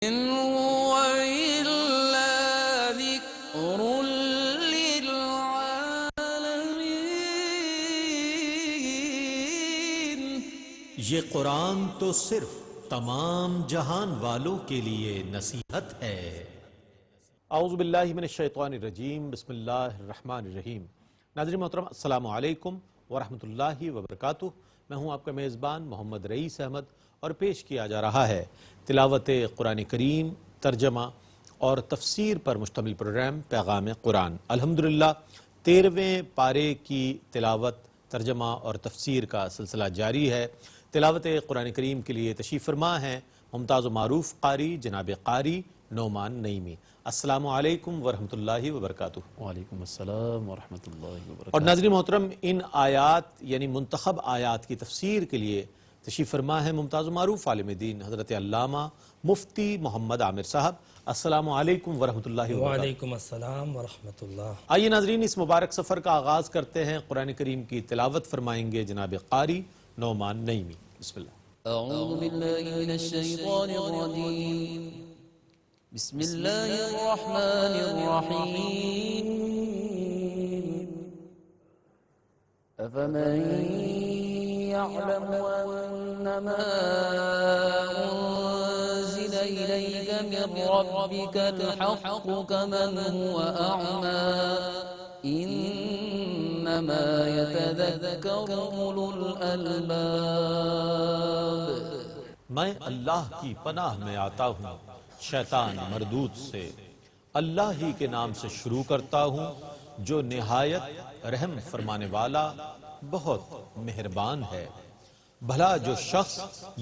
إن هو إلا ذكر للعالمين. یہ قرآن تو صرف تمام جہان والوں کے لیے نصیحت ہے۔ اعوذ باللہ من الشیطان الرجیم، بسم اللہ الرحمن الرحیم۔ ناظرین محترم، السلام علیکم ورحمۃ اللہ وبرکاتہ۔ میں ہوں آپ کا میزبان محمد رئیس احمد، اور پیش کیا جا رہا ہے تلاوت قرآن کریم، ترجمہ اور تفسیر پر مشتمل پروگرام پیغام قرآن۔ الحمدللہ 13ویں پارے کی تلاوت، ترجمہ اور تفسیر کا سلسلہ جاری ہے۔ تلاوت قرآن کریم کے لیے تشریف فرما ہیں ممتاز و معروف قاری جناب قاری نعمان نعیمی۔ السلام علیکم ورحمۃ اللہ وبرکاتہ۔ وعلیکم السلام ورحمۃ اللہ وبرکاتہ۔ اور ناظرین محترم، ان آیات یعنی منتخب آیات کی تفسیر کے لیے تشریف فرما ہے ممتاز و معروف عالم دین حضرت علامہ مفتی محمد عامر صاحب۔ السلام علیکم ورحمۃ اللہ وبرکاتہ۔ وعلیکم السلام ورحمۃ اللہ۔ آئیے ناظرین، اس مبارک سفر کا آغاز کرتے ہیں۔ قرآن کریم کی تلاوت فرمائیں گے جناب قاری نعمان نعیمی۔ بسم اللہ۔ أعوذ بالله من الشيطان الرجيم. بسم الله الرحمن الرحيم. أفمن يعلم أنما أنزل إليك من ربك الحق كمن هو أعمى إنما يتذكر أولو الألباب. میں اللہ کی پناہ میں آتا ہوں شیطان مردود سے۔ اللہ ہی کے نام سے شروع کرتا ہوں جو نہایت رحم فرمانے والا بہت مہربان ہے۔ بھلا جو شخص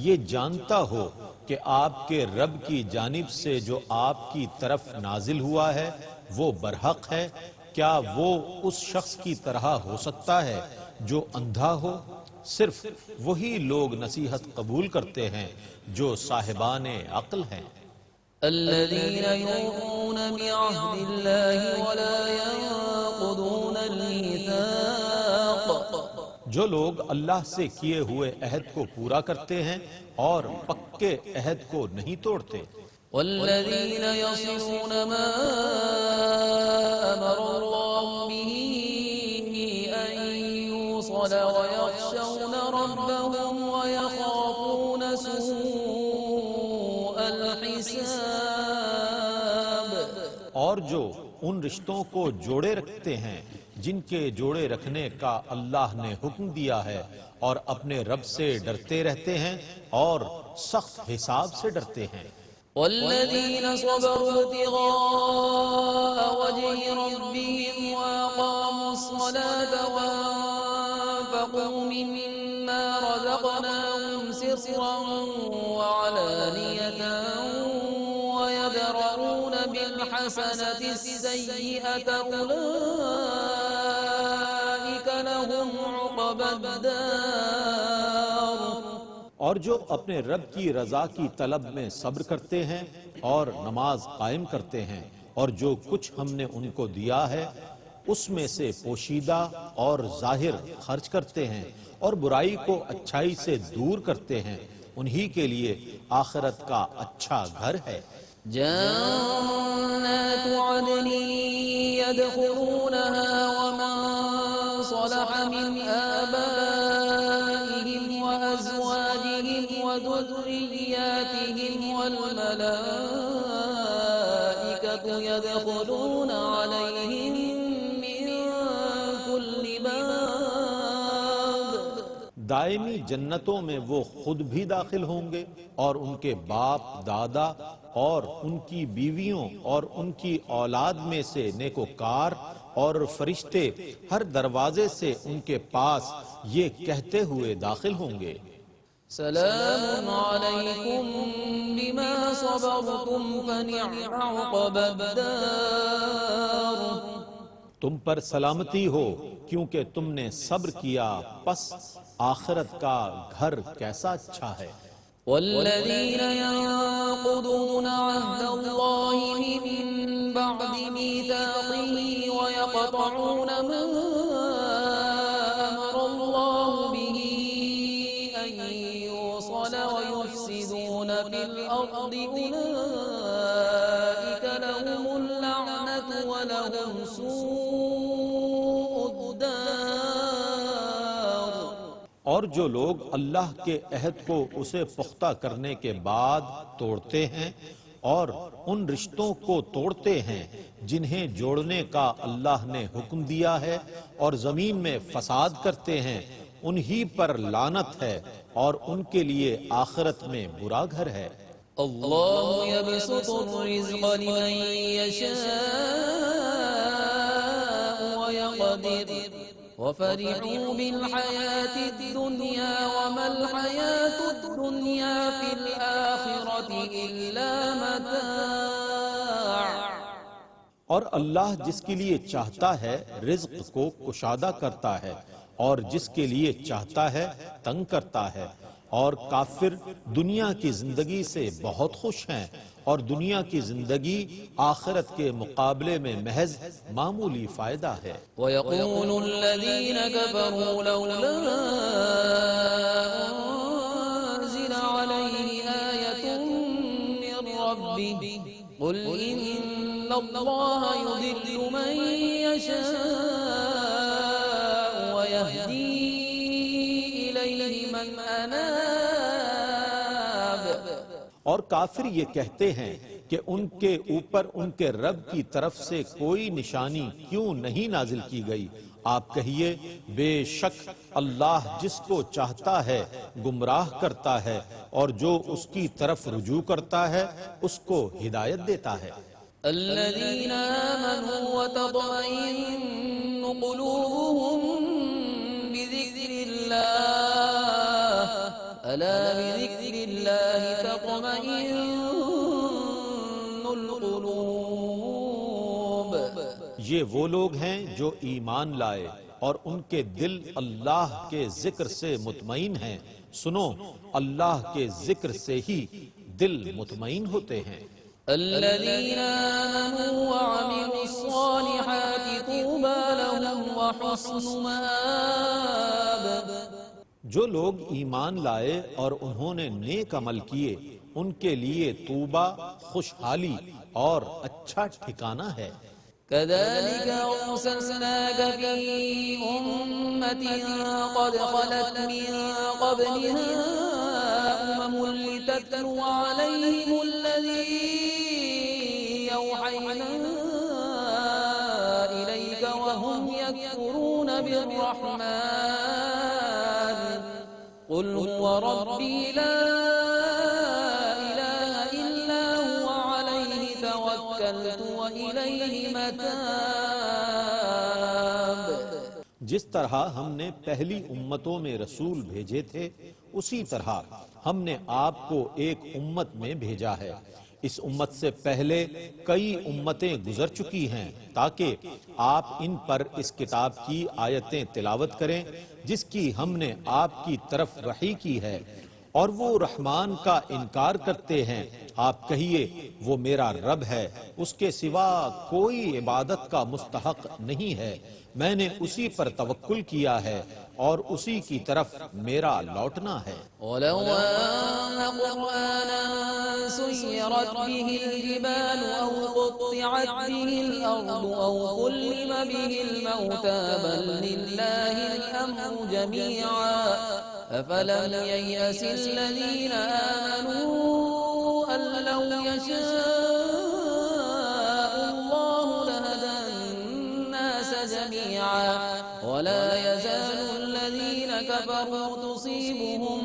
یہ جانتا ہو کہ آپ کے رب کی جانب سے جو آپ کی طرف نازل ہوا ہے وہ برحق ہے، کیا وہ اس شخص کی طرح ہو سکتا ہے جو اندھا ہو؟ صرف وہی لوگ نصیحت قبول کرتے ہیں جو صاحبان عقل ہیں۔ الذين يوفون بعهد الله ولا ينقضون الميثاق. جو لوگ اللہ سے کیے ہوئے عہد کو پورا کرتے ہیں اور پکے عہد کو نہیں توڑتے۔ والذين يصلون ما أمر الله به أن يوصل ويخشون ربهم ويخافون سوء الحساب. اور جو ان رشتوں کو جوڑے رکھتے ہیں جن کے جوڑے رکھنے کا اللہ نے حکم دیا ہے، اور اپنے رب سے ڈرتے رہتے ہیں اور سخت حساب سے ڈرتے ہیں۔ والذين صبروا ابتغاء وجه ربهم وأقاموا الصلاة وأنفقوا مما رزقناهم سرا وعلانية ويدرؤون بالحسنة السيئة أولئك لهم عقبى الدار. اور جو اپنے رب کی رضا کی طلب میں صبر کرتے ہیں اور نماز قائم کرتے ہیں، اور جو کچھ ہم نے ان کو دیا ہے اس میں سے پوشیدہ اور ظاہر خرچ کرتے ہیں، اور برائی کو اچھائی سے دور کرتے ہیں، انہی کے لیے آخرت کا اچھا گھر ہے۔ جنات عدن يدخلونها ومن صلح من آبائهم وأزواجهم وذرياتهم والملائكة يدخلون عليهم من كل باب. دائمی جنتوں میں وہ خود بھی داخل ہوں گے، اور ان کے باپ دادا اور ان کی بیویوں اور ان کی اولاد میں سے نیکوکار اور فرشتے ہر دروازے سے ان کے پاس یہ کہتے ہوئے داخل ہوں گے، سلام علیکم بما صبرتم فنعم عقبى الدار. تم پر سلامتی ہو کیونکہ تم نے صبر کیا، پس آخرت کا گھر کیسا اچھا ہے۔ والذين ينقضون عهد الله من بعد ميثاقه ويقطعون ما أمر الله به أن يوصل ويفسدون في الأرض أولئك ولهم سوء الدار اور جو لوگ اللہ کے عہد کو اسے پختہ کرنے کے بعد توڑتے ہیں اور ان رشتوں کو توڑتے ہیں جنہیں جوڑنے کا اللہ نے حکم دیا ہے اور زمین میں فساد کرتے ہیں، انہی پر لعنت ہے اور ان کے لیے آخرت میں برا گھر ہے۔ اللہ يبسط الرزق لمن يشاء ويقدر وفرحوا بالحياة الدنيا وما الحياة الدنيا في الآخرة إلا متاع۔ اور اللہ جس کے لیے چاہتا ہے رزق کو کشادہ کرتا ہے اور جس کے لیے چاہتا ہے تنگ کرتا ہے، اور کافر دنیا کی زندگی سے بہت خوش ہیں اور دنیا کی زندگی آخرت کے مقابلے میں محض معمولی فائدہ ہے۔ ويقول الذين كفروا لولا أنزل عليه آية من ربه قل إن الله يضل من يشاء ويهدي إليه من أناب۔ اور کافر یہ کہتے ہیں کہ ان کے اوپر ان کے رب کی طرف سے کوئی نشانی کیوں نہیں نازل کی گئی؟ آپ کہیے بے شک اللہ جس کو چاہتا ہے گمراہ کرتا ہے اور جو اس کی طرف رجوع کرتا ہے اس کو ہدایت دیتا ہے۔ الذين آمنوا وتطمئن قلوبهم بذكر الله ألا بذكر الله تطمئن القلوب۔ یہ وہ لوگ ہیں جو ایمان لائے اور ان کے دل اللہ کے ذکر سے مطمئن ہیں۔ سنو اللہ کے ذکر سے ہی دل مطمئن ہوتے ہیں۔ الذين آمنوا وعملوا الصالحات طوبى لهم وحسن مآب۔ جو لوگ ایمان لائے اور انہوں نے نیک عمل کیے ان کے لیے طوبہ خوشحالی اور اچھا ٹھکانہ ہے۔ كذلك أرسلناك في أمة قد خلت من قبلها لتتلو عليهم الذي يوحينا إليك وهم يكفرون بالرحمن قل هو ربي لا إله إلا هو عليه توكلت وإليه متاب۔ جس طرح ہم نے پہلی امتوں میں رسول بھیجے تھے اسی طرح ہم نے آپ کو ایک امت میں بھیجا ہے۔ اس امت سے پہلے کئی امتیں گزر چکی ہیں تاکہ آپ ان پر اس کتاب کی آیتیں تلاوت کریں جس کی ہم نے آپ کی طرف وحی کی ہے، اور وہ رحمان کا انکار کرتے ہیں۔ آپ کہیے وہ میرا رب ہے، اس کے سوا کوئی عبادت کا مستحق نہیں ہے، میں نے اسی پر توکل کیا ہے اور اسی کی طرف میرا لوٹنا ہے۔ وَلَوْ أَنَّ قُرْآنًا سُيِّرَتْ بِهِ الْجِبَالُ أَوْ قُطِّعَتْ بِهِ الْأَرْضُ أَوْ كُلِّمَ بِهِ الْمَوْتَى بَل لِّلَّهِ الْأَمْرُ جَمِيعًا أَفَلَمْ يَيْأَسِ الَّذِينَ آمَنُوا أَن لَّوْ يَشَاءُ اللَّهُ لَهَدَى النَّاسَ جَمِيعًا وَلَا يَزَالُ الَّذِينَ كَفَرُوا تُصِيبُهُم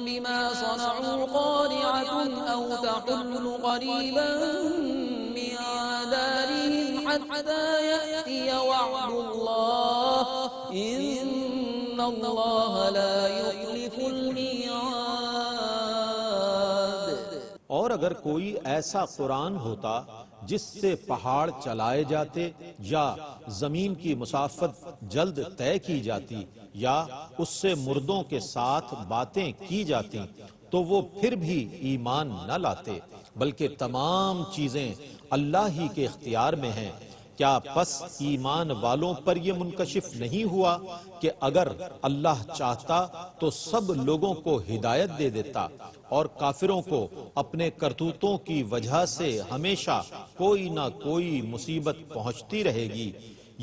بِمَا صَنَعُوا قَارِعَةٌ أَوْ تَحُلُّ قَرِيبًا مِّن دَارِهِمْ حَتَّى يَأْتِيَ وَعْدُ اللَّهِ إِنَّ اللَّهَ لَا يُخْلِفُ الْمِيعَادَ۔ اور اگر کوئی ایسا قرآن ہوتا جس سے پہاڑ چلائے جاتے یا زمین کی مسافت جلد طے کی جاتی یا اس سے مردوں کے ساتھ باتیں کی جاتی تو وہ پھر بھی ایمان نہ لاتے، بلکہ تمام چیزیں اللہ ہی کے اختیار میں ہیں۔ کیا پس ایمان والوں پر یہ منکشف نہیں ہوا کہ اگر اللہ چاہتا تو سب لوگوں کو ہدایت دے دیتا اور کافروں کو اپنے کرتوتوں کی وجہ سے ہمیشہ کوئی نہ کوئی مصیبت پہنچتی رہے گی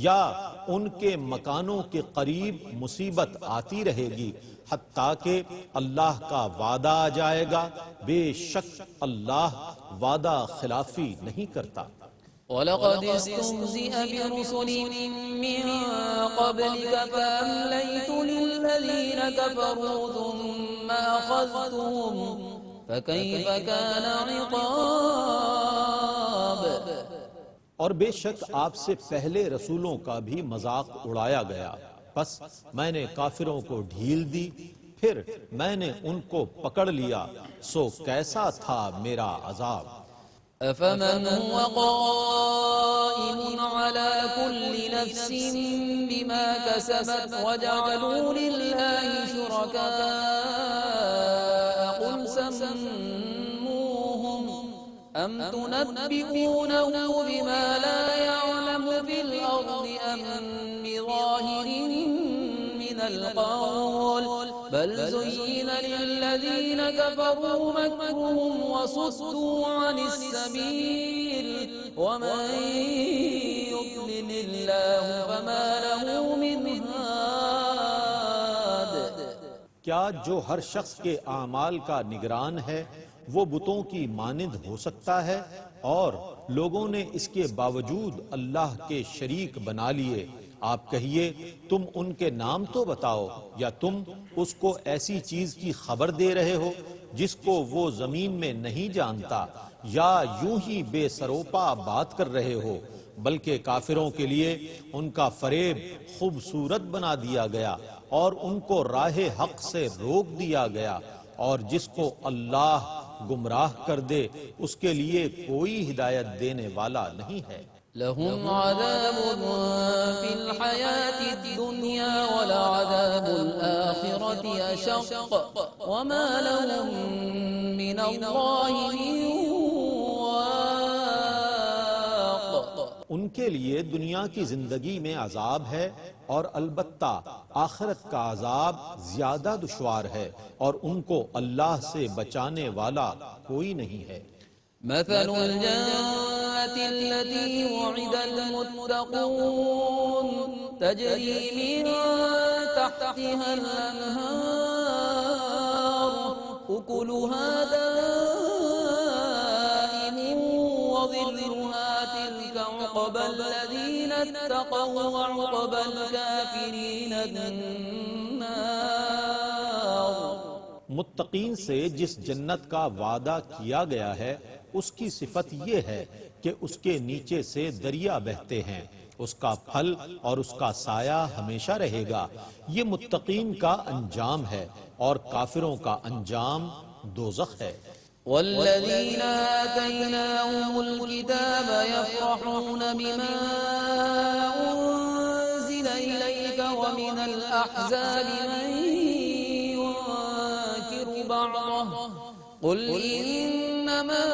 یا ان کے مکانوں کے قریب مصیبت آتی رہے گی حتیٰ کہ اللہ کا وعدہ آ جائے گا، بے شک اللہ وعدہ خلافی نہیں کرتا۔ وَلَقَدِ اسْتُهْزِئَ بِرُسُلٍ مِّن قَبْلِكَ فَأَمْلَيْتُ لِلَّذِينَ كَفَرُوا ثُمَّ أَخَذْتُهُمْ فَكَيْفَ كَانَ عِقَابِ۔ اور بے شک آپ سے پہلے رسولوں کا بھی مذاق اڑایا گیا، بس میں نے کافروں کو ڈھیل دی، پھر میں نے ان کو پکڑ لیا، سو کیسا تھا میرا عذاب۔ أَفَمَنْ هُوَ قَائِمٌ عَلَى كُلِّ نَفْسٍ بِمَا كَسَبَتْ وَجَعَلُوا لِلَّهِ شُرَكَاءَ قُلْ سَمُّوهُمْ أَمْ تُنَبِّئُونَهُ بِمَا لَا يَعْلَمُ فِي الْأَرْضِ أَمْ بِظَاهِرٍ مِّنَ الْقَوْلِ بل زين للذين كفروا مكرهم وصدوا عن السبيل ومن يضلل الله فما له من هاد۔ کیا جو ہر شخص کے اعمال کا نگران ہے وہ بتوں کی مانند ہو سکتا ہے؟ اور لوگوں نے اس کے باوجود اللہ کے شریک بنا لیے۔ آپ کہیے تم ان کے نام تو بتاؤ، یا تم اس کو ایسی چیز کی خبر دے رہے ہو جس کو وہ زمین میں نہیں جانتا، یا یوں ہی بے سروپا بات کر رہے ہو؟ بلکہ کافروں کے لیے ان کا فریب خوبصورت بنا دیا گیا اور ان کو راہ حق سے روک دیا گیا، اور جس کو اللہ گمراہ کر دے اس کے لیے کوئی ہدایت دینے والا نہیں ہے۔ لهم عذاب في الحياة الدنيا ولعذاب الآخرة أشق وما لهم من الله من واق۔ ان کے لیے دنیا کی زندگی میں عذاب ہے، اور البتہ آخرت کا عذاب زیادہ دشوار ہے، اور ان کو اللہ سے بچانے والا کوئی نہیں ہے۔ مثل الجنة التي وعد المتقون تجري من تحتها الأنهار أكلها دائم وظلها تلك عقبى الذين اتقوا وعقبى الكافرين النار۔ متقین سے جس جنت کا وعدہ کیا گیا ہے اس کی صفت یہ ہے کہ اس کے نیچے سے دریا بہتے ہیں، اس کا پھل اور اس کا سایہ ہمیشہ رہے گا۔ یہ متقین کا انجام ہے، اور کافروں کا انجام دوزخ ہے۔ والذين آتيناهم الكتاب يفرحون بما أنزل إليك ومن الأحزاب من ينكر بعضه قل إنما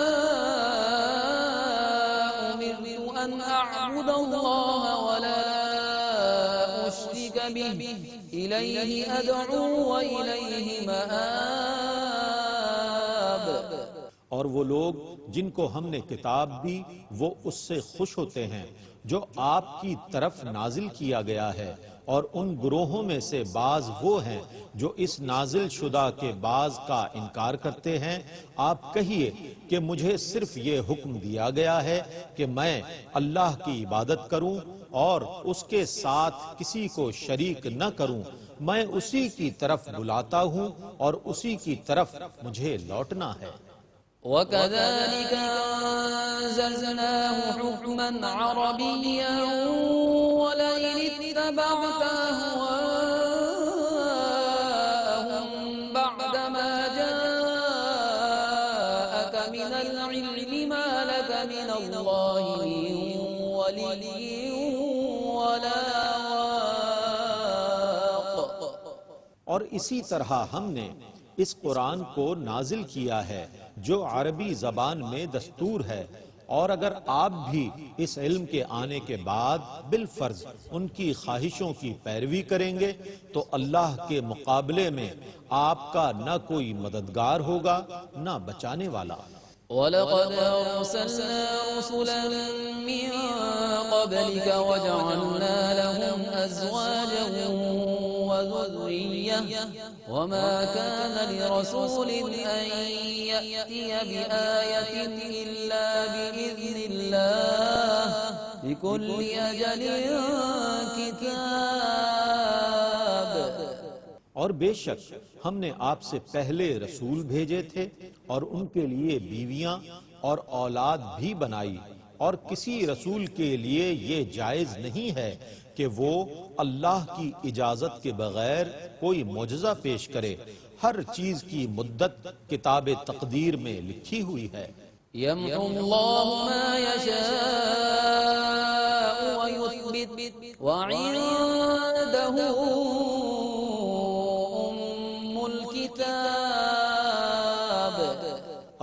أمرت أن أعبد الله ولا أشرك به إليه أدعو وإليه مآب۔ اور وہ لوگ جن کو ہم نے کتاب دی وہ اس سے خوش ہوتے ہیں جو آپ کی طرف نازل کیا گیا ہے، اور ان گروہوں میں سے بعض وہ ہیں جو اس نازل شدہ کے بعض کا انکار کرتے ہیں۔ آپ کہیے کہ مجھے صرف یہ حکم دیا گیا ہے کہ میں اللہ کی عبادت کروں اور اس کے ساتھ کسی کو شریک نہ کروں، میں اسی کی طرف بلاتا ہوں اور اسی کی طرف مجھے لوٹنا ہے۔ وَكَذَلِكَ أَنزَلْنَاهُ حُكْمًا عَرَبِيًّا وَلَئِنِ اتَّبَعْتَ أَهْوَاءَهُمْ بَعْدَمَا جَاءَكَ مِنَ الْعِلْمِ مَا لَكَ مِنَ اللَّهِ مِن وَلِيٍّ وَلَا وَاقٍ۔ اور اسی طرح ہم نے اس قرآن کو نازل کیا ہے جو عربی زبان میں دستور ہے، اور اگر آپ بھی اس علم کے آنے کے بعد بالفرض ان کی خواہشوں کی پیروی کریں گے تو اللہ کے مقابلے میں آپ کا نہ کوئی مددگار ہوگا نہ بچانے والا۔ وَلَقَدْ أَرْسَلْنَا رُسُلًا مِّن قَبْلِكَ وَجَعَلْنَا لَهُمْ أَزْوَاجًا وَذُرِّيَّةً وَمَا كَانَ لِرَسُولٍ أَن يَأْتِيَ بِآيَةٍ إِلَّا بِإِذْنِ اللَّهِ لِكُلِّ أَجَلٍ كِتَابٌ۔ اور بے شک ہم نے آپ سے پہلے رسول بھیجے تھے اور ان کے لیے بیویاں اور اولاد بھی بنائی، اور کسی رسول کے لیے یہ جائز نہیں ہے کہ وہ اللہ کی اجازت کے بغیر کوئی معجزہ پیش کرے۔ ہر چیز کی مدت کتاب تقدیر میں لکھی ہوئی ہے۔ يَمْحُو اللَّهُ مَا يَشَاءُ وَيُثْبِتُ وَعِندَهُ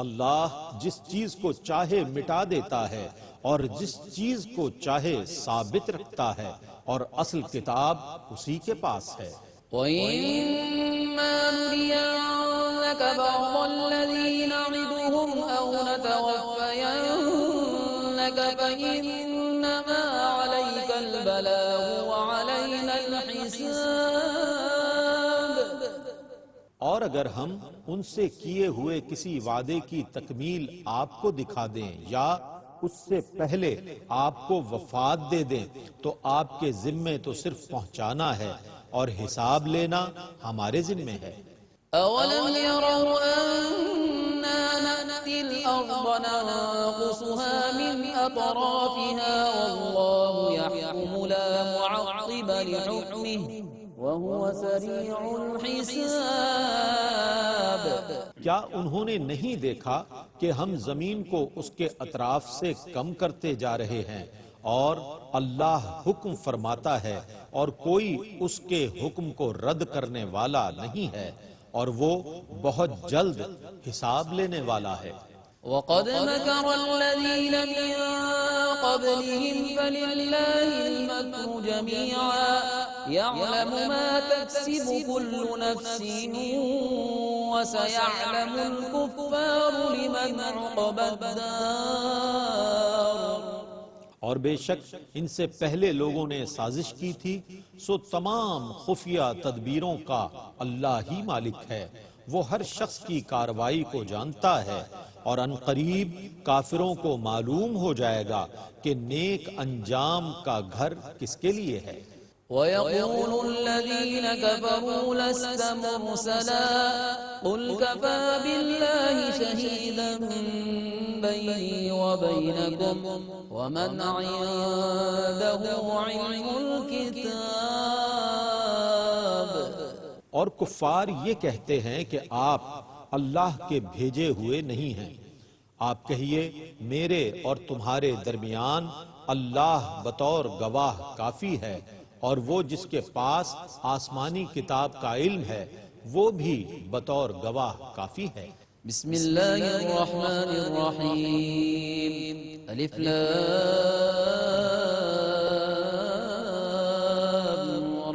اللہ جس چیز کو چاہے مٹا دیتا ہے اور جس چیز کو چاہے ثابت رکھتا ہے، اور اصل کتاب اسی کے پاس ہے۔ وَإِمَّا نُرِيَنَّكَ بَعْضَ الَّذِي نَعِدُهُمْ أَوْ نَتَوَفَّيَنَّكَ فَإِنَّمَا عَلَيْكَ الْبَلَاغُ وَعَلَيْنَا الْحِسَابُ۔ اور اگر ہم ان سے کیے ہوئے کسی وعدے کی تکمیل آپ کو دکھا دیں یا اس سے پہلے آپ کو وفات دے دیں تو آپ کے ذمے تو صرف پہنچانا ہے اور حساب لینا ہمارے ذمے ہے۔ أَوَلَمْ يَرَوْا أَنَّا نَأْتِي الْأَرْضَ نَنقُصُهَا مِنْ أَطْرَافِهَا وَاللَّهُ يَحْكُمُ لَا مُعَقِّبَ لِحُكْمِهِ وَهُوَ سَرِيعُ الْحِسَابِ۔ کیا انہوں نے نہیں دیکھا کہ ہم زمین کو اس کے اطراف سے کم کرتے جا رہے ہیں، اور اللہ حکم فرماتا ہے اور کوئی اس کے حکم کو رد کرنے والا نہیں ہے، اور وہ بہت جلد حساب لینے والا ہے۔ وَقَدْ مَكَرَ الَّذِينَ مِن قَبْلِهِمْ فَلِلَّهِ الْمَكْرُ جَمِيعًا يَعْلَمُ مَا تَكْسِبُ كُلُّ نَفْسٍ وَسَيَعْلَمُ الْكُفَّارُ لِمَنْ عُقْبَى الدَّارِ۔ اور بے شک ان سے پہلے لوگوں نے سازش کی تھی، سو تمام خفیہ تدبیروں کا اللہ ہی مالک ہے۔ وہ ہر شخص کی کارروائی کو جانتا ہے، اور ان قریب کافروں کو معلوم ہو جائے گا کہ نیک انجام کا گھر کس کے لیے ہے۔ وَيَقُولُ الَّذِينَ كَفَرُوا لَسْتَ مُرْسَلًا قُلْ كَفَى بِاللَّهِ شَهِيدًا بَيْنِي وَبَيْنَكُمْ وَمَنْ عِندَهُ عِلْمُ الْكِتَابِ۔ اور کفار یہ کہتے ہیں کہ آپ اللہ کے بھیجے ہوئے نہیں ہیں۔ آپ کہیے میرے اور تمہارے درمیان اللہ بطور گواہ کافی ہے، اور وہ جس کے پاس آسمانی کتاب کا علم ہے وہ بھی بطور گواہ کافی ہے۔ بسم اللہ الرحمن الرحیم الف لام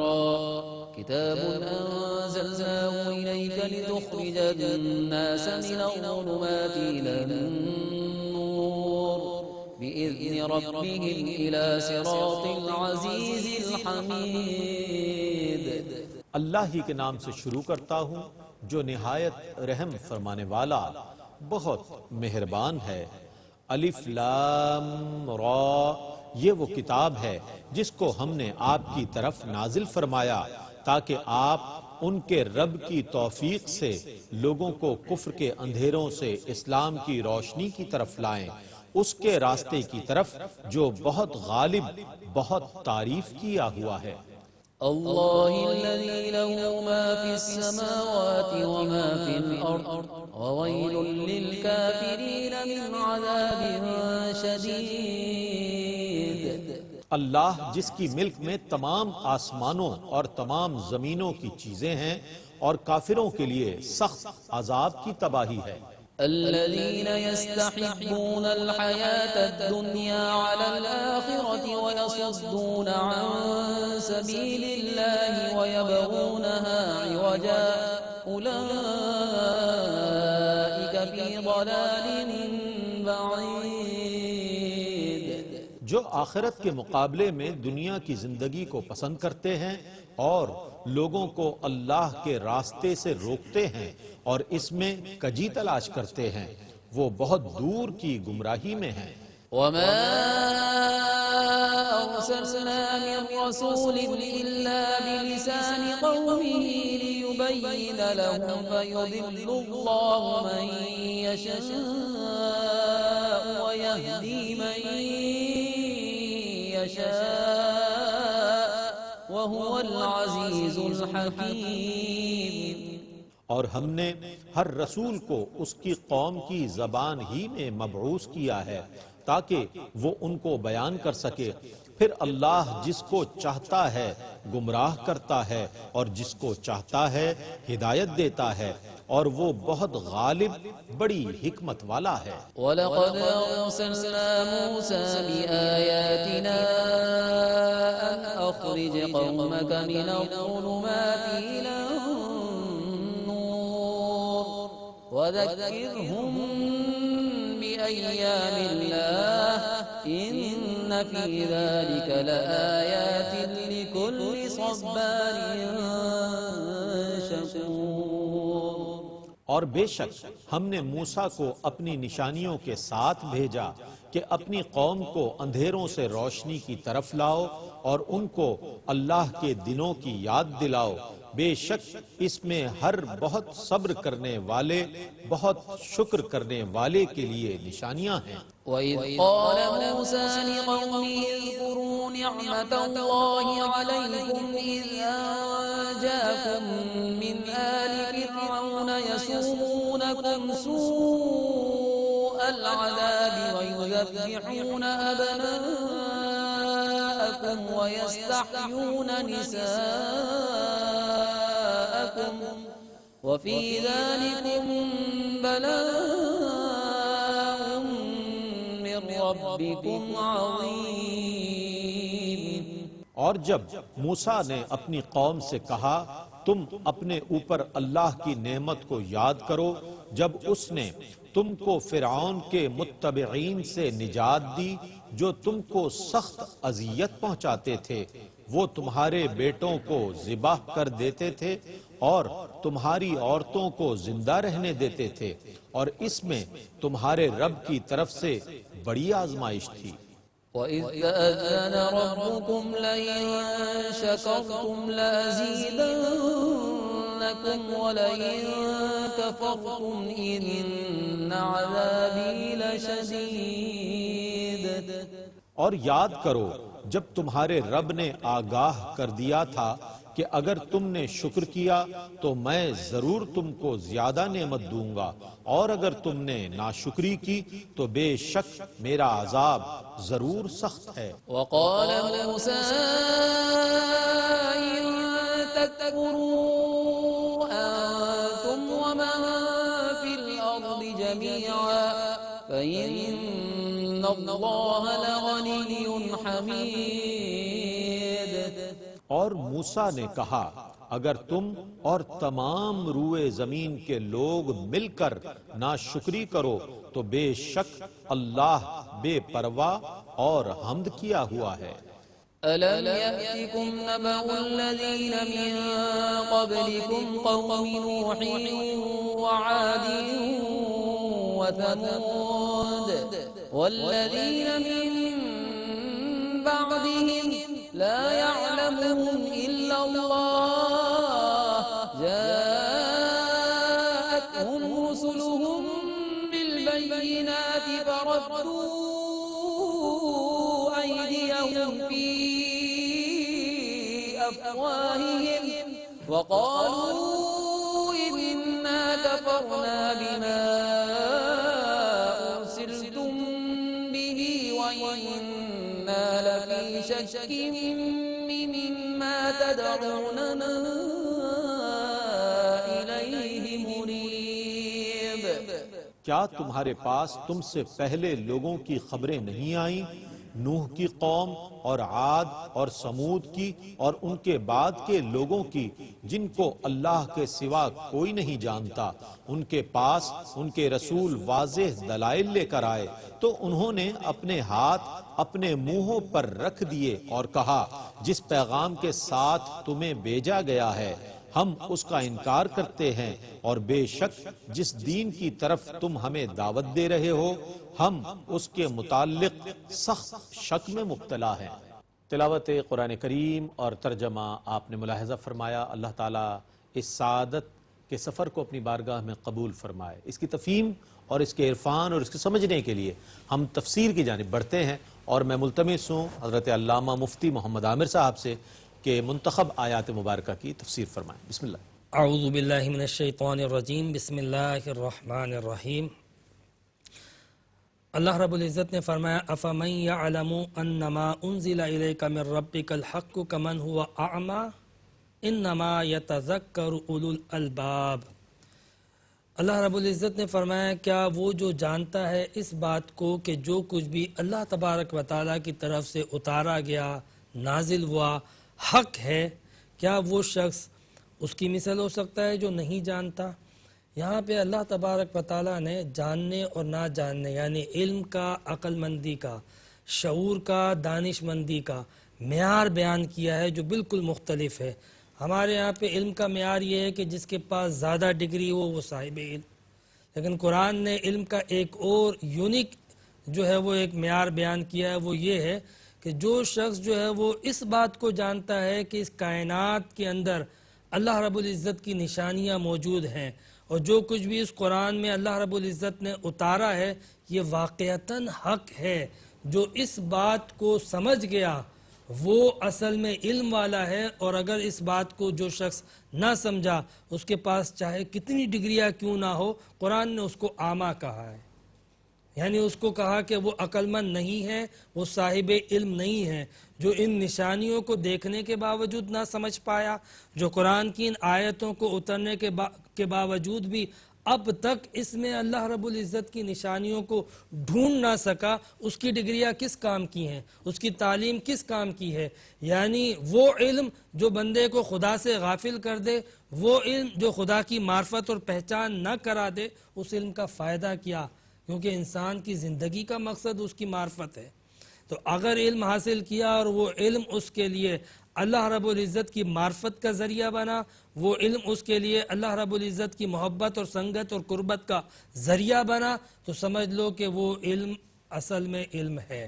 را کتاب انزلناه الیک لتخرج الناس من الظلمات الى النور بإذن ربهم إلى صراط العزيز الحميد۔ اللہ ہی کے نام سے شروع کرتا ہوں جو نہایت رحم فرمانے والا بہت مہربان ہے۔ الف لام را، یہ وہ کتاب ہے جس کو ہم نے آپ کی طرف نازل فرمایا تاکہ آپ ان کے رب کی توفیق سے لوگوں کو کفر کے اندھیروں سے اسلام کی روشنی کی طرف لائیں، اس کے راستے کی طرف جو بہت غالب بہت تعریف کیا ہوا ہے۔ اللہ الذی له ما فی السماوات وما فی الارض وویل للکافرین من عذاب شدید۔ اللہ جس کی ملک میں تمام آسمانوں اور تمام زمینوں کی چیزیں ہیں، اور کافروں کے لیے سخت عذاب کی تباہی ہے۔ الذين يستحبون الحياة الدنيا على الآخرة ويصدون عن سبيل الله ويبغونها عوجا أولئك في ضلال بعيد. جو آخرت کے مقابلے میں دنیا کی زندگی کو پسند کرتے ہیں اور لوگوں کو اللہ کے راستے سے روکتے ہیں اور اس میں کجی تلاش کرتے ہیں، وہ بہت دور کی گمراہی میں ہیں. وما أرسلنا من رسول إلا بلسان قومه ليبين لهم فيضل الله من يشاء ويهدي من يشاء وهو العزيز الحكيم. اور ہم نے ہر رسول کو اس کی قوم کی زبان ہی میں مبعوث کیا ہے تاکہ وہ ان کو بیان کر سکے، پھر اللہ جس کو چاہتا ہے گمراہ کرتا ہے اور جس کو چاہتا ہے ہدایت دیتا ہے، اور وہ بہت غالب بڑی حکمت والا ہے. وَلَقَدْ أَرْسَلْنَا مُوسَى بِآيَاتِنَا أَنْ أَخْرِجْ قَوْمَكَ مِنَ الظُّلُمَاتِ إِلَى النُّورِ وَذَكِّرْهُم بِأَيَّامِ اللَّهِ إِنَّ فِي ذَلِكَ لَآيَاتٍ لِكُلِّ صَبَّارٍ شَكُورٍ. اور بے شک ہم نے موسیٰ کو اپنی نشانیوں کے ساتھ بھیجا کہ اپنی قوم کو اندھیروں سے روشنی کی طرف لاؤ اور ان کو اللہ کے دنوں کی یاد دلاؤ. بے شک اس میں ہر بہت صبر کرنے والے، بہت شکر کرنے والے کے لیے نشانیاں ہیں. وَإِذْ قَالَ مُوسَىٰ لِقَوْمِهِ اذْكُرُوا نِعْمَةَ اللَّهِ عَلَيْكُمْ إِذْ أَنجَاكُم مِّنْ آلِ فِرْعَوْنَ يَسُومُونَكُمْ سُوءَ الْعَذَابِ وَيُذَبِّحُونَ أَبْنَاءَكُمْ وَيَسْتَحْيُونَ نِسَاءَكُمْ وَفِي ذَلِكُمْ بَلَاءٌ مِّن رَّبِّكُمْ عَظِيمٌ. اور جب موسیٰ نے اپنی قوم سے کہا تم اپنے اوپر اللہ کی نعمت کو یاد کرو جب اس نے تم کو فرعون کے متبعین سے نجات دی جو تم کو سخت اذیت پہنچاتے تھے، وہ تمہارے بیٹوں کو ذبح کر دیتے تھے اور تمہاری عورتوں کو زندہ رہنے دیتے تھے، اور اس میں تمہارے رب کی طرف سے بڑی آزمائش تھی. وَإِذْ تَأَذَّنَ رَبُّكُمْ لَئِن شَكَرْتُمْ لَأَزِيدَنَّكُمْ وَلَئِن كَفَرْتُمْ إِنَّ عَذَابِي لَشَدِيدٌ. اور یاد کرو جب تمہارے رب نے آگاہ کر دیا تھا کہ اگر تم نے شکر کیا تو میں ضرور تم کو زیادہ نعمت دوں گا، اور اگر تم نے ناشکری کی تو بے شک میرا عذاب ضرور سخت ہے. وَقَالَ مُوسَىٰ إِن تَكْفُرُوا أَنتُمْ وَمَن فِي الْأَرْضِ جَمِيعًا فَإِنَّ اللَّهَ لَغَنِيٌّ حَمِيدٌ. اور موسیٰ نے کہا اگر تم اور تمام روئے زمین کے لوگ مل کر ناشکری کرو تو بے شک اللہ بے پرواہ اور حمد کیا ہوا ہے. أَلَمْ يَأْتِكُمْ نَبَأُ الَّذِينَ مِن قَبْلِكُمْ قَوْمِ نُوحٍ وَعَادٍ وَثَمُودَ وَالَّذِينَ مِن بَعْدِهِمْ لَا يَعْلَمُهُمْ إِلَّا اللَّهُ جَاءَتْهُمْ رُسُلُهُم بِالْبَيِّنَاتِ فَرَدُّوا أَيْدِيَهُمْ فِي أَفْوَاهِهِمْ وَقَالُوا إِنَّا كَفَرْنَا بِمَا أُرْسِلْتُم بِهِ وَإِنَّا لَفِي شَكٍّ مِّمَّا تَدْعُونَنَا إِلَيْهِ مُرِيبٍ. کیا تمہارے پاس تم سے پہلے لوگوں کی خبریں نہیں آئیں، نوح کی قوم اور عاد اور سمود کی اور ان کے بعد کے لوگوں کی، جن کو اللہ کے سوا کوئی نہیں جانتا؟ ان کے پاس ان کے رسول واضح دلائل لے کر آئے تو انہوں نے اپنے ہاتھ اپنے منہوں پر رکھ دیے اور کہا، جس پیغام کے ساتھ تمہیں بھیجا گیا ہے ہم اس کا انکار کرتے ہیں، اور بے شک جس دین کی طرف تم ہمیں دعوت دے رہے ہو ہم اس کے متعلق سخت شک میں مبتلا ہیں۔ تلاوت قرآن کریم اور ترجمہ آپ نے ملاحظہ فرمایا۔ اللہ تعالیٰ اس سعادت کے سفر کو اپنی بارگاہ میں قبول فرمائے۔ اس کی تفہیم اور اس کے عرفان اور اس کے سمجھنے کے لیے ہم تفسیر کی جانب بڑھتے ہیں، اور میں ملتمس ہوں حضرت علامہ مفتی محمد عامر صاحب سے کہ منتخب آیات مبارکہ کی تفسیر فرمائیں۔ بسم اللہ۔ اعوذ باللہ من الشیطان الرجیم، بسم اللہ الرحمن الرحیم۔ اللہ رب العزت نے فرمایا، افمن یعلم انما انزل الیک من ربک الحق کمن هو اعمی انما یتذکر اولو الالباب۔ اللہ رب العزت نے فرمایا، کیا وہ جو جانتا ہے اس بات کو کہ جو کچھ بھی اللہ تبارک و تعالیٰ کی طرف سے اتارا گیا، نازل ہوا، حق ہے، کیا وہ شخص اس کی مثل ہو سکتا ہے جو نہیں جانتا؟ یہاں پہ اللہ تبارک و تعالیٰ نے جاننے اور نہ جاننے، یعنی علم کا، عقل مندی کا، شعور کا، دانش مندی کا معیار بیان کیا ہے جو بالکل مختلف ہے۔ ہمارے یہاں پہ علم کا معیار یہ ہے کہ جس کے پاس زیادہ ڈگری ہو وہ صاحب علم، لیکن قرآن نے علم کا ایک اور یونیک جو ہے وہ ایک معیار بیان کیا ہے، وہ یہ ہے کہ جو شخص جو ہے وہ اس بات کو جانتا ہے کہ اس کائنات کے اندر اللہ رب العزت کی نشانیاں موجود ہیں، اور جو کچھ بھی اس قرآن میں اللہ رب العزت نے اتارا ہے یہ واقعتاً حق ہے، جو اس بات کو سمجھ گیا وہ اصل میں علم والا ہے، اور اگر اس بات کو جو شخص نہ سمجھا اس کے پاس چاہے کتنی ڈگریاں کیوں نہ ہو، قرآن نے اس کو عامہ کہا ہے، یعنی اس کو کہا کہ وہ عقل مند نہیں ہے، وہ صاحب علم نہیں ہے، جو ان نشانیوں کو دیکھنے کے باوجود نہ سمجھ پایا، جو قرآن کی ان آیتوں کو اترنے کے باوجود بھی اب تک اس میں اللہ رب العزت کی نشانیوں کو ڈھونڈ نہ سکا، اس کی ڈگریاں کس کام کی ہیں، اس کی تعلیم کس کام کی ہے؟ یعنی وہ علم جو بندے کو خدا سے غافل کر دے، وہ علم جو خدا کی معرفت اور پہچان نہ کرا دے، اس علم کا فائدہ کیا؟ کیونکہ انسان کی زندگی کا مقصد اس کی معرفت ہے۔ تو اگر علم حاصل کیا اور وہ علم اس کے لیے اللہ رب العزت کی معرفت کا ذریعہ بنا، وہ علم اس کے لیے اللہ رب العزت کی محبت اور سنگت اور قربت کا ذریعہ بنا، تو سمجھ لو کہ وہ علم اصل میں علم ہے،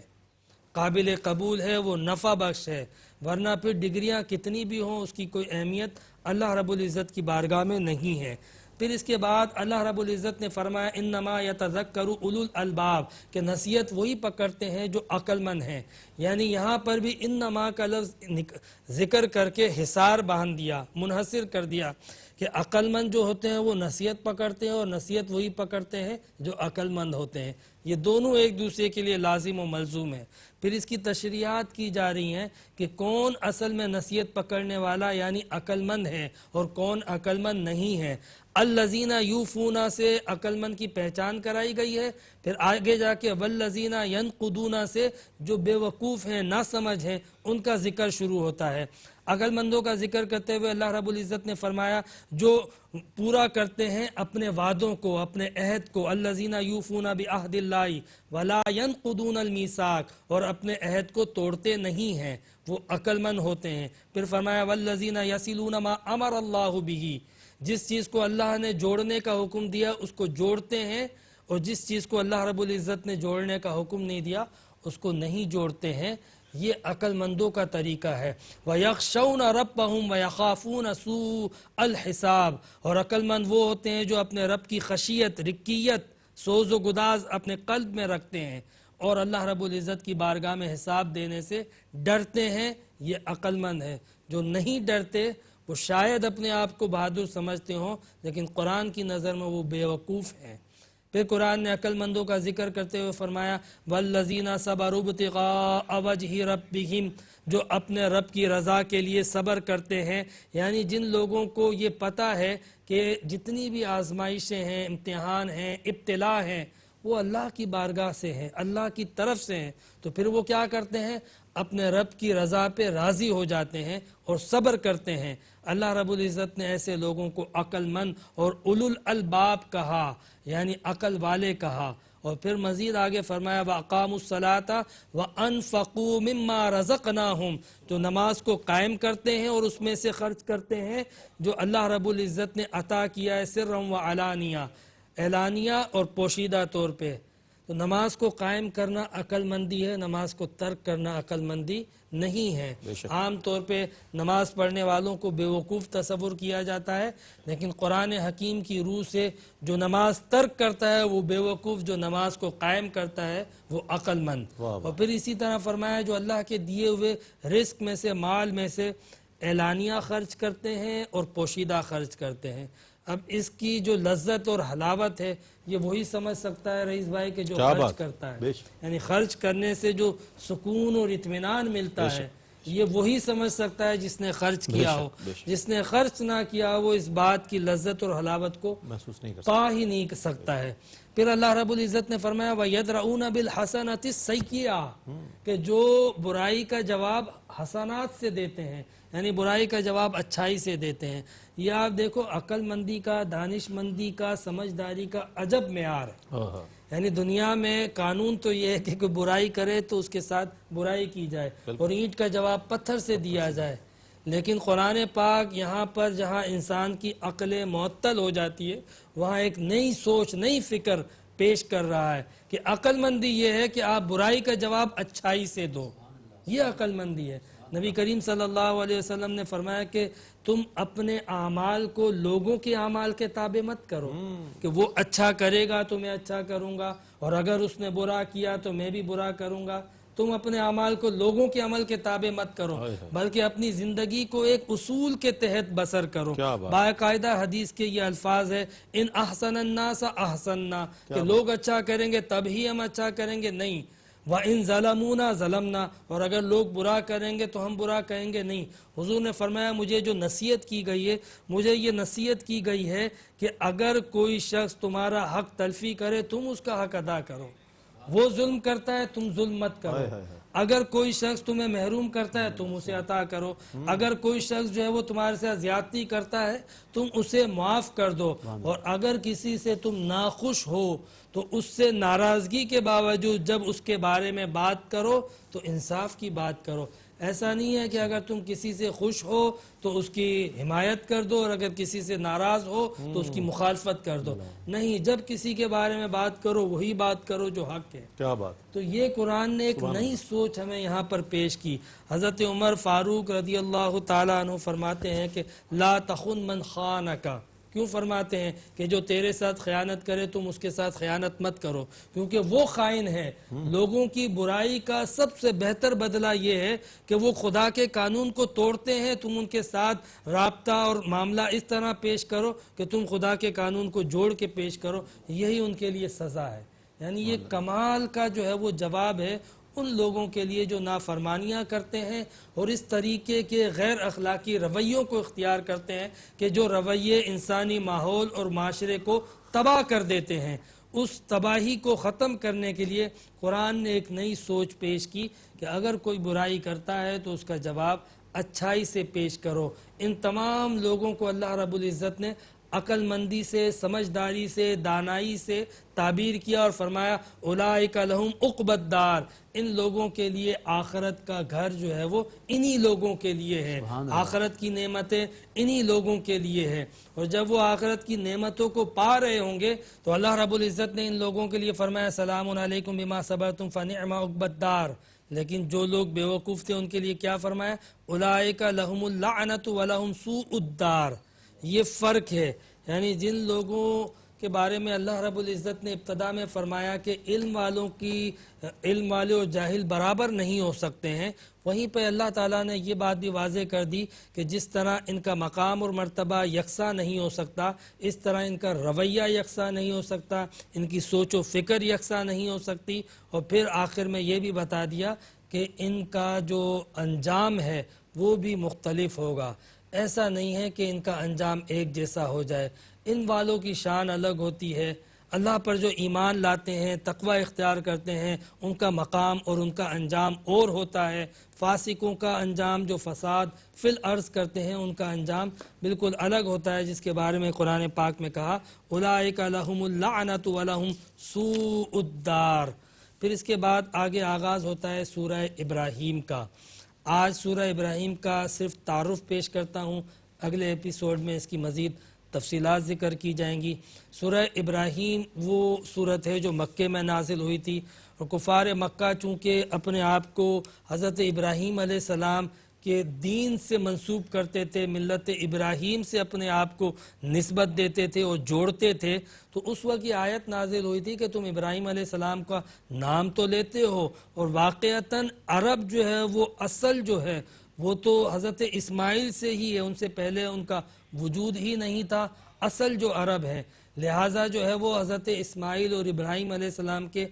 قابل قبول ہے، وہ نفع بخش ہے، ورنہ پھر ڈگریاں کتنی بھی ہوں اس کی کوئی اہمیت اللہ رب العزت کی بارگاہ میں نہیں ہے۔ پھر اس کے بعد اللہ رب العزت نے فرمایا، انما یتذکر اولو الالباب، کہ نصیحت وہی پکڑتے ہیں جو عقل مند ہیں۔ یعنی یہاں پر بھی انما کا لفظ ذکر کر کے حصار باندھ دیا، منحصر کر دیا کہ عقل مند جو ہوتے ہیں وہ نصیحت پکڑتے ہیں، اور نصیحت وہی پکڑتے ہیں جو عقل مند ہوتے ہیں۔ یہ دونوں ایک دوسرے کے لیے لازم و ملزوم ہیں۔ پھر اس کی تشریحات کی جا رہی ہیں کہ کون اصل میں نصیحت پکڑنے والا یعنی عقل مند ہے اور کون عقل مند نہیں ہے۔ الذین یوفون سے عقل مند کی پہچان کرائی گئی ہے، پھر آگے جا کے والذین ینقضون سے جو بے وقوف ہیں، نہ سمجھ ہیں، ان کا ذکر شروع ہوتا ہے۔ عقل مندوں کا ذکر کرتے ہوئے اللہ رب العزت نے فرمایا جو پورا کرتے ہیں اپنے وعدوں کو، اپنے عہد کو، الذین یوفون بعہد اللہ ولا ینقضون المیثاق، اور اپنے عہد کو توڑتے نہیں ہیں، وہ عقل مند ہوتے ہیں۔ پھر فرمایا والذین یصلون ما امر اللہ بہ، جس چیز کو اللہ نے جوڑنے کا حکم دیا اس کو جوڑتے ہیں، اور جس چیز کو اللہ رب العزت نے جوڑنے کا حکم نہیں دیا اس کو نہیں جوڑتے ہیں۔ یہ عقل مندوں کا طریقہ ہے۔ وَيَخْشَوْنَ رَبَّهُمْ وَيَخَافُونَ سُوءَ الْحِسَابِ، اور عقل مند وہ ہوتے ہیں جو اپنے رب کی خشیت، رقیت، سوز و گداز اپنے قلب میں رکھتے ہیں، اور اللہ رب العزت کی بارگاہ میں حساب دینے سے ڈرتے ہیں۔ یہ عقل مند ہے۔ جو نہیں ڈرتے وہ شاید اپنے آپ کو بہادر سمجھتے ہوں، لیکن قرآن کی نظر میں وہ بے وقوف ہیں۔ پھر قرآن نے عقل مندوں کا ذکر کرتے ہوئے فرمایا والذین صبروا ابتغاء وجہ ربہم، جو اپنے رب کی رضا کے لیے صبر کرتے ہیں، یعنی جن لوگوں کو یہ پتہ ہے کہ جتنی بھی آزمائشیں ہیں، امتحان ہیں، ابتلا ہیں، وہ اللہ کی بارگاہ سے ہیں، اللہ کی طرف سے ہیں، تو پھر وہ کیا کرتے ہیں؟ اپنے رب کی رضا پہ راضی ہو جاتے ہیں اور صبر کرتے ہیں۔ اللہ رب العزت نے ایسے لوگوں کو عقل مند اور اولو الالباب کہا، یعنی عقل والے کہا، اور پھر مزید آگے فرمایا وَأَقَامُوا الصَّلَاةَ وَأَنفَقُوا مِمَّا رَزَقْنَاهُمْ، جو نماز کو قائم کرتے ہیں اور اس میں سے خرچ کرتے ہیں جو اللہ رب العزت نے عطا کیا ہے، سرًا وعلانیہ، اعلانیہ اور پوشیدہ طور پہ۔ تو نماز کو قائم کرنا عقل مندی ہے، نماز کو ترک کرنا عقل مندی نہیں ہے۔ عام طور پہ نماز پڑھنے والوں کو بیوقوف تصور کیا جاتا ہے، لیکن قرآن حکیم کی روح سے جو نماز ترک کرتا ہے وہ بیوقوف، جو نماز کو قائم کرتا ہے وہ عقل مند۔ اور پھر اسی طرح فرمایا جو اللہ کے دیے ہوئے رزق میں سے، مال میں سے اعلانیہ خرچ کرتے ہیں اور پوشیدہ خرچ کرتے ہیں۔ اب اس کی جو لذت اور حلاوت ہے یہ وہی سمجھ سکتا ہے رئیس بھائی کہ جو خرچ کرتا ہے، یعنی خرچ کرنے سے جو سکون اور اطمینان ملتا ہے یہ وہی سمجھ سکتا ہے جس نے خرچ کیا ہو۔ جس نے خرچ نہ کیا وہ اس بات کی لذت اور حلاوت کو محسوس نہیں پا ہی نہیں کر سکتا ہے۔ پھر اللہ رب العزت نے فرمایا وَيَدْرَؤُونَ بِالْحَسَنَةِ السَّيِّئَةِ، کہ جو برائی کا جواب حسنات سے دیتے ہیں، یعنی برائی کا جواب اچھائی سے دیتے ہیں۔ یہ آپ دیکھو عقل مندی کا، دانش مندی کا، سمجھداری کا عجب معیار ہے۔ یعنی دنیا میں قانون تو یہ ہے کہ کوئی برائی کرے تو اس کے ساتھ برائی کی جائے اور اینٹ کا جواب پتھر سے دیا جائے، لیکن قرآن پاک یہاں پر جہاں انسان کی عقل معطل ہو جاتی ہے وہاں ایک نئی سوچ، نئی فکر پیش کر رہا ہے کہ عقل مندی یہ ہے کہ آپ برائی کا جواب اچھائی سے دو، یہ عقل مندی ہے۔ نبی کریم صلی اللہ علیہ وسلم نے فرمایا کہ تم اپنے اعمال کو لوگوں کے اعمال کے تابع مت کرو کہ وہ اچھا کرے گا تو میں اچھا کروں گا اور اگر اس نے برا کیا تو میں بھی برا کروں گا۔ تم اپنے اعمال کو لوگوں کے عمل کے تابع مت کرو بلکہ اپنی زندگی کو ایک اصول کے تحت بسر کرو۔ باقاعدہ حدیث کے یہ الفاظ ہے ان احسن الناس احسننا، کہ لوگ اچھا کریں گے تب ہی ہم اچھا کریں گے، نہیں وَإِن ظَلَمُونَا ظَلَمْنَا، اور اگر لوگ برا کریں گے تو ہم برا کہیں گے نہیں۔ حضور نے فرمایا مجھے جو نصیحت کی گئی ہے، مجھے یہ نصیحت کی گئی ہے کہ اگر کوئی شخص تمہارا حق تلفی کرے تم اس کا حق ادا کرو، وہ ظلم کرتا ہے تم ظلم مت کرو، اگر کوئی شخص تمہیں محروم کرتا ہے تم اسے عطا کرو، اگر کوئی شخص جو ہے وہ تمہارے ساتھ زیادتی کرتا ہے تم اسے معاف کر دو، اور اگر کسی سے تم ناخوش ہو تو اس سے ناراضگی کے باوجود جب اس کے بارے میں بات کرو تو انصاف کی بات کرو۔ ایسا نہیں ہے کہ اگر تم کسی سے خوش ہو تو اس کی حمایت کر دو اور اگر کسی سے ناراض ہو تو اس کی مخالفت کر دو، نہیں، جب کسی کے بارے میں بات کرو وہی بات کرو جو حق ہے۔ کیا بات! تو یہ قرآن نے ایک نئی سوچ ہمیں یہاں پر پیش کی۔ حضرت عمر فاروق رضی اللہ تعالیٰ عنہ فرماتے ہیں کہ لا تخن من خانک، کیوں فرماتے ہیں کہ جو تیرے ساتھ خیانت کرے تم اس کے ساتھ خیانت مت کرو، کیونکہ وہ خائن ہے۔ لوگوں کی برائی کا سب سے بہتر بدلہ یہ ہے کہ وہ خدا کے قانون کو توڑتے ہیں، تم ان کے ساتھ رابطہ اور معاملہ اس طرح پیش کرو کہ تم خدا کے قانون کو جوڑ کے پیش کرو، یہی ان کے لیے سزا ہے۔ یعنی یہ کمال کا جو ہے وہ جواب ہے ان لوگوں کے لیے جو نافرمانیاں کرتے ہیں اور اس طریقے کے غیر اخلاقی رویوں کو اختیار کرتے ہیں کہ جو رویے انسانی ماحول اور معاشرے کو تباہ کر دیتے ہیں۔ اس تباہی کو ختم کرنے کے لیے قرآن نے ایک نئی سوچ پیش کی کہ اگر کوئی برائی کرتا ہے تو اس کا جواب اچھائی سے پیش کرو۔ ان تمام لوگوں کو اللہ رب العزت نے عقل مندی سے، سمجھداری سے، دانائی سے تعبیر کیا اور فرمایا اولئک لہم عقبی الدار، ان لوگوں کے لیے آخرت کا گھر جو ہے وہ انہی لوگوں کے لیے ہے، آخرت کی نعمتیں انہی لوگوں کے لیے ہے۔ اور جب وہ آخرت کی نعمتوں کو پا رہے ہوں گے تو اللہ رب العزت نے ان لوگوں کے لیے فرمایا سلام علیکم بما صبرتم فنعم عقبی الدار، لیکن جو لوگ بیوقوف تھے ان کے لیے کیا فرمایا اولئک لہم اللعنۃ ولہم سوء الدار۔ یہ فرق ہے، یعنی جن لوگوں کے بارے میں اللہ رب العزت نے ابتدا میں فرمایا کہ علم والے اور جاہل برابر نہیں ہو سکتے ہیں، وہیں پہ اللہ تعالیٰ نے یہ بات بھی واضح کر دی کہ جس طرح ان کا مقام اور مرتبہ یکساں نہیں ہو سکتا، اس طرح ان کا رویہ یکساں نہیں ہو سکتا، ان کی سوچ و فکر یکساں نہیں ہو سکتی، اور پھر آخر میں یہ بھی بتا دیا کہ ان کا جو انجام ہے وہ بھی مختلف ہوگا۔ ایسا نہیں ہے کہ ان کا انجام ایک جیسا ہو جائے، ان والوں کی شان الگ ہوتی ہے، اللہ پر جو ایمان لاتے ہیں، تقوی اختیار کرتے ہیں، ان کا مقام اور ان کا انجام اور ہوتا ہے۔ فاسقوں کا انجام جو فساد فی الارض کرتے ہیں ان کا انجام بالکل الگ ہوتا ہے، جس کے بارے میں قرآن پاک میں کہا اولئک لہم اللعنۃ ولہم سوء الدار۔ پھر اس کے بعد آگے آغاز ہوتا ہے سورہ ابراہیم کا۔ آج سورہ ابراہیم کا صرف تعارف پیش کرتا ہوں، اگلے ایپیسوڈ میں اس کی مزید تفصیلات ذکر کی جائیں گی۔ سورہ ابراہیم وہ سورت ہے جو مکے میں نازل ہوئی تھی، اور کفار مکہ چونکہ اپنے آپ کو حضرت ابراہیم علیہ السلام کے دین سے منسوب کرتے تھے، ملت ابراہیم سے اپنے آپ کو نسبت دیتے تھے اور جوڑتے تھے، تو اس وقت یہ آیت نازل ہوئی تھی کہ تم ابراہیم علیہ السلام کا نام تو لیتے ہو، اور واقعتاً عرب جو ہے وہ اصل جو ہے وہ تو حضرت اسماعیل سے ہی ہے، ان سے پہلے ان کا وجود ہی نہیں تھا، اصل جو عرب ہے، لہٰذا جو ہے وہ حضرت اسماعیل اور ابراہیم علیہ السلام کے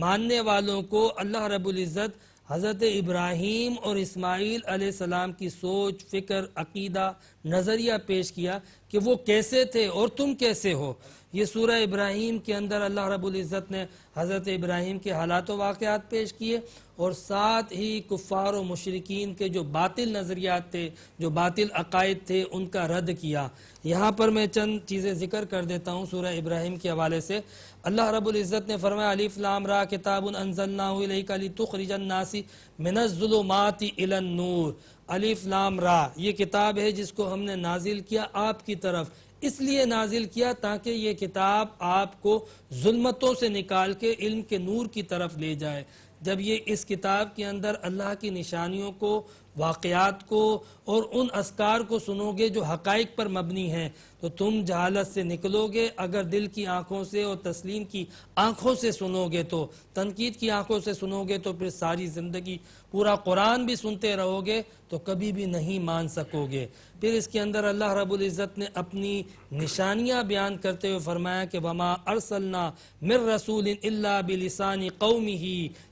ماننے والوں کو اللہ رب العزت حضرت ابراہیم اور اسماعیل علیہ السلام کی سوچ، فکر، عقیدہ، نظریہ پیش کیا کہ وہ کیسے تھے اور تم کیسے ہو۔ یہ سورہ ابراہیم کے اندر اللہ رب العزت نے حضرت ابراہیم کے حالات و واقعات پیش کیے، اور ساتھ ہی کفار و مشرکین کے جو باطل نظریات تھے، جو باطل عقائد تھے، ان کا رد کیا۔ یہاں پر میں چند چیزیں ذکر کر دیتا ہوں سورہ ابراہیم کے حوالے سے۔ اللہ رب العزت نے فرمایا الف لام را کتاب انزلناہ الیک لتخرج الناس من الظلمات الی النور۔ الف لام را یہ کتاب ہے جس کو ہم نے نازل کیا آپ کی طرف، اس لیے نازل کیا تاکہ یہ کتاب آپ کو ظلمتوں سے نکال کے علم کے نور کی طرف لے جائے۔ جب یہ اس کتاب کے اندر اللہ کی نشانیوں کو، واقعات کو اور ان اذکار کو سنو گے جو حقائق پر مبنی ہیں تو تم جہالت سے نکلو گے۔ اگر دل کی آنکھوں سے اور تسلیم کی آنکھوں سے سنو گے تو، تنقید کی آنکھوں سے سنو گے تو پھر ساری زندگی پورا قرآن بھی سنتے رہو گے تو کبھی بھی نہیں مان سکو گے۔ پھر اس کے اندر اللہ رب العزت نے اپنی نشانیاں بیان کرتے ہوئے فرمایا کہ وما ارسلنا من رسول الا بلسان قومه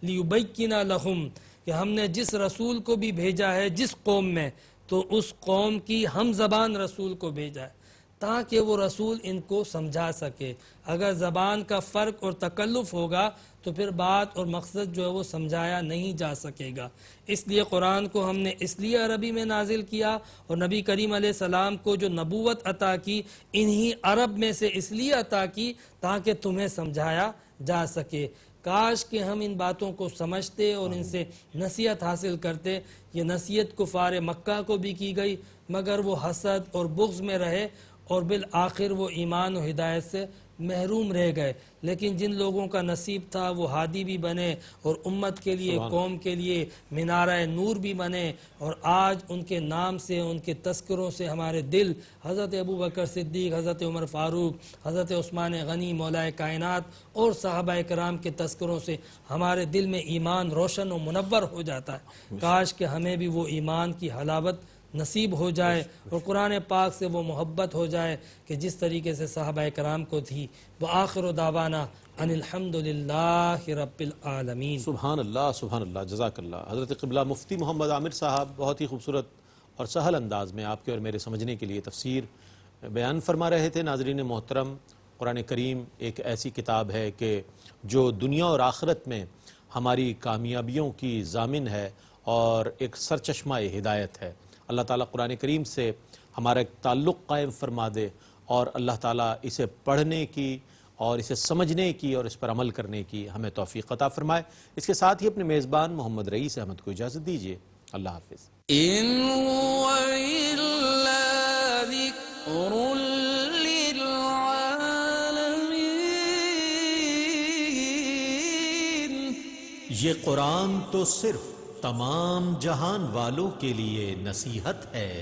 لیبین لهم، کہ ہم نے جس رسول کو بھی بھیجا ہے جس قوم میں تو اس قوم کی ہم زبان رسول کو بھیجا ہے تاکہ وہ رسول ان کو سمجھا سکے۔ اگر زبان کا فرق اور تکلف ہوگا تو پھر بات اور مقصد جو ہے وہ سمجھایا نہیں جا سکے گا۔ اس لیے قرآن کو ہم نے اس لیے عربی میں نازل کیا، اور نبی کریم علیہ السلام کو جو نبوت عطا کی انہی عرب میں سے اس لیے عطا کی تاکہ تمہیں سمجھایا جا سکے۔ کاش کہ ہم ان باتوں کو سمجھتے اور ان سے نصیحت حاصل کرتے۔ یہ نصیحت کفار مکہ کو بھی کی گئی، مگر وہ حسد اور بغض میں رہے اور بالآخر وہ ایمان و ہدایت سے محروم رہ گئے۔ لیکن جن لوگوں کا نصیب تھا وہ ہادی بھی بنے اور امت کے لیے، قوم کے لیے مینارہ نور بھی بنے، اور آج ان کے نام سے، ان کے تذکروں سے ہمارے دل حضرت ابوبکر صدیق، حضرت عمر فاروق، حضرت عثمان غنی مولا کائنات اور صحابہ کرام کے تذکروں سے ہمارے دل میں ایمان روشن و منور ہو جاتا ہے۔ کاش کہ ہمیں بھی وہ ایمان کی حلاوت نصیب ہو جائے اور قرآن پاک سے وہ محبت ہو جائے کہ جس طریقے سے صحابہ کرام کو تھی۔ وآخر دعوانا ان الحمدللہ رب العالمین۔ سبحان اللہ، سبحان اللہ، جزاک اللہ۔ حضرت قبلہ مفتی محمد عامر صاحب بہت ہی خوبصورت اور سہل انداز میں آپ کے اور میرے سمجھنے کے لیے تفسیر بیان فرما رہے تھے۔ ناظرین محترم، قرآن کریم ایک ایسی کتاب ہے کہ جو دنیا اور آخرت میں ہماری کامیابیوں کی ضامن ہے اور ایک سرچشمہ ہدایت ہے۔ اللہ تعالیٰ قرآن کریم سے ہمارا ایک تعلق قائم فرما دے اور اللہ تعالیٰ اسے پڑھنے کی اور اسے سمجھنے کی اور اس پر عمل کرنے کی ہمیں توفیق عطا فرمائے۔ اس کے ساتھ ہی اپنے میزبان محمد رئیس احمد کو اجازت دیجیے۔ اللہ حافظ۔ إن هو إلا ذكر للعالمين۔ یہ قرآن تو صرف تمام جہان والوں کے لیے نصیحت ہے۔